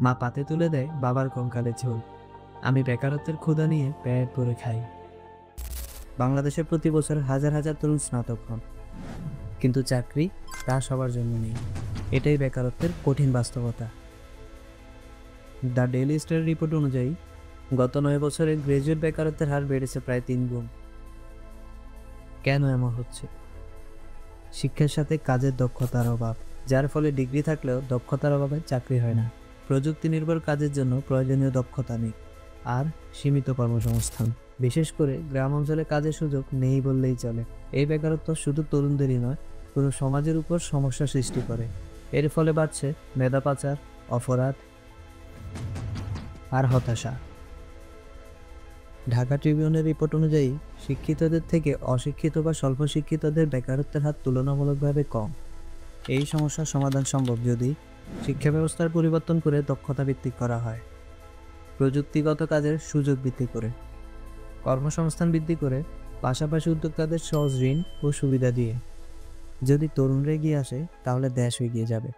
মা পাতে তুলে দেয় বাবার কঙ্কালের ঝোল। আমি বেকারত্বের ক্ষুধা নিয়ে পেট ভরে খাই। বাংলাদেশে প্রতি বছর হাজার হাজার তরুণ স্নাতক হন, কিন্তু চাকরি তা সবার জন্য নেই। এটাই বেকারত্বের কঠিন বাস্তবতা। দ্য ডেইলি স্টার রিপোর্ট অনুযায়ী গত 9 বছরে গ্রাজুয়েট বেকারত্বের হার বেড়েছে প্রায় 3 গুণ। কেন এমন হচ্ছে? শিক্ষার সাথে কাজের দক্ষতার অভাব, যার ফলে ডিগ্রি থাকলেও দক্ষতার অভাবে চাকরি হয় না। প্রযুক্তি নির্ভর কাজের জন্য প্রয়োজনীয় দক্ষতা নেই, আর সীমিত কর্মসংস্থান। বিশেষ করে গ্রাম অঞ্চলে কাজের সুযোগ নেই বললেই চলে। এই বেকারত্ব শুধু তরুণদেরই নয়, পুরো সমাজের উপর সমস্যা সৃষ্টি করে। এর ফলে বাড়ছে মেধা পাচার, অপরাধ আর হতাশা। ঢাকা ট্রিবিউনের রিপোর্ট অনুযায়ী শিক্ষিতদের থেকে অশিক্ষিত বা স্বল্প শিক্ষিতদের বেকারত্বের হার তুলনামূলকভাবে কম। এই সমস্যার সমাধান সম্ভব যদি শিক্ষা ব্যবস্থার পরিবর্তন করে দক্ষতা ভিত্তিক করা হয়, প্রযুক্তিগত কাজের সুযোগ বৃদ্ধি করে, কর্মসংস্থান বৃদ্ধি করে, পাশাপাশি উদ্যোক্তাদের সহজ ঋণ ও সুবিধা দিয়ে। যদি তরুণরা এগিয়ে আসে, তাহলে দেশ এগিয়ে যাবে।